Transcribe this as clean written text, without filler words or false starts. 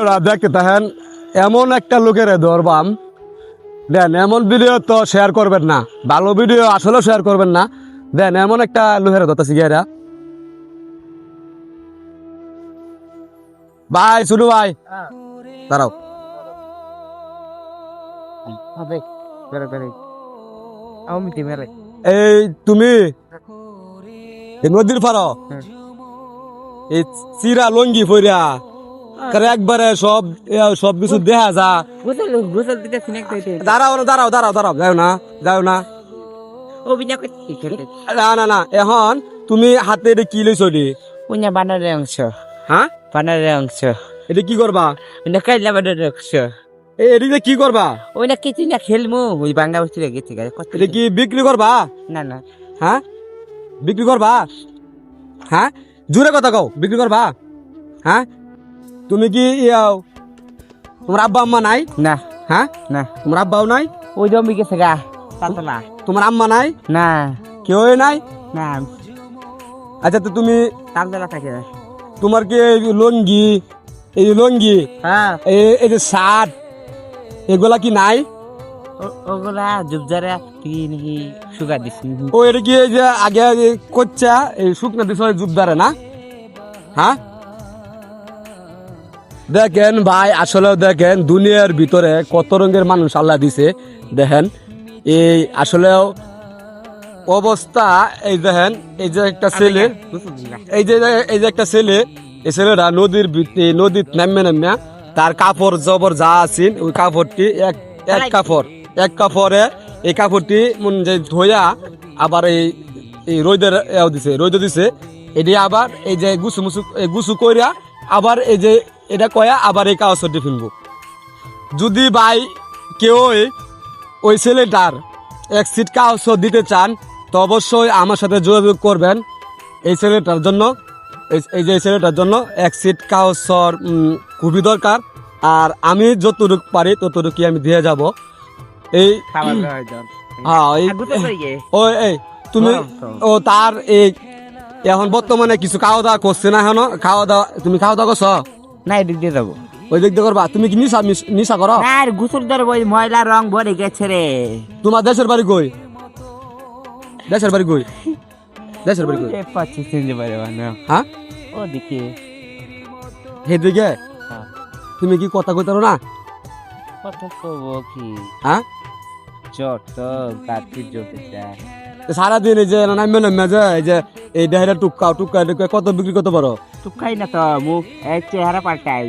ভিডিওটা দেখতে থাকেন, এমন একটা লোকের ধরবাম দেন, এমন ভিডিও তো শেয়ার করবেন না, ভালো ভিডিও আসলে শেয়ার করবেন না। দেন এমন একটা লোকের ধরতেছি গিয়া ভাই, শুনু ভাই, দাঁড়াও। এই তুমি এই নদীর পারো এই চিরা লঙ্গি ফইরা একবারে সব কিছু দেখা যা। দাঁড়াও না, দাঁড়াও দাঁড়াও দাঁড়াও, যাও না, যাও না, না না না। এখন তুমি হাতে এটা কি লইছো দি? বানারের অংশ, হ্যাঁ বানারের অংশ, এটা কি করবা? কাইলা বানারের অংশ। এটা কি করবা? ওই না কিছু না খেলমু, ওই বাংলা বস্তু গেছে এটা কি বিক্রি করবা? না না, হ্যাঁ বিক্রি করবা? হ্যাঁ জোরে কথা কও, বিক্রি করবা? হ্যাঁ তুমি কি তোমার আব্বা আম্মা নাই? না হ্যাঁ না, তোমার আব্বাও নাই? ওই জমি গেছে গা তাতলা। তোমার আম্মা নাই? না কেউ নাই? না, আচ্ছা তো তুমি তাতলা থাকে। তোমার কি এই লঙ্গি, এই লঙ্গি, হ্যাঁ, এই যে শার্ট, এগুলা কি নাই? ওগুলা জুবজারে নাকি সুগার দিছি। ও এটা কি এই যে আগে কোচ্চা এই শুকনা দিছ জুবদারে না? হ্যাঁ দেখেন ভাই, আসলে দেখেন দুনিয়ার ভিতরে কত রঙের মানুষ আল্লাহ দিছে। দেখেন এই আসলে অবস্থা, এই দেখেন এই যে একটা ছেলে, এই যে একটা ছেলে, এই ছেলেটা নদীর নামিয়া তার কাপড় জবর যা আছে ওই কাপড়টি এক কাপড়ে এই কাপড়টি যে ধোয়া আবার এই রোদ দিছে এটি আবার এই যে গুছু কইরা আবার এই যে এটা কয়া আবার এই কাগজটি ফিনবো। যদি ভাই কেউ ওই ছেলেটার এক সিট কাগজ দিতে চান তো অবশ্যই আমার সাথে যোগাযোগ করবেন। এই ছেলেটার জন্য, এই যে ছেলেটার জন্য এক সিট কাগজ খুবই দরকার। আর আমি যতটুকু পারি ততটুকু আমি দিয়ে যাব। এই হ্যাঁ এই তুমি ও তার এই এখন বর্তমানে কিছু খাওয়া দাওয়া করছে না? এখন তুমি খাওয়া দাওয়া করছো না? এদিক দিয়ে যাবো। ওই দিক দিয়ে করবা? তুমি কি নিশা করো? না, গুসুর ধরে ওই ময়লা রং ভরে গেছে রে। তোমার দেশের বাড়ি কই? দেশের বাড়ি কই? দেশের বাড়ি কই? চিনতে পারে না। হ্যাঁ ওদিকে সেদিকে। তুমি কি কথা কইতারো না? কথা কব কি? হ্যাঁ যত গাছি জোটে যায় সারাদিন এই যে নামে যে এই যে এই দেহের টুকা কত বিক্রি করতে পারো? টুকাই না তো মুখ চেহারা পাল্টাই।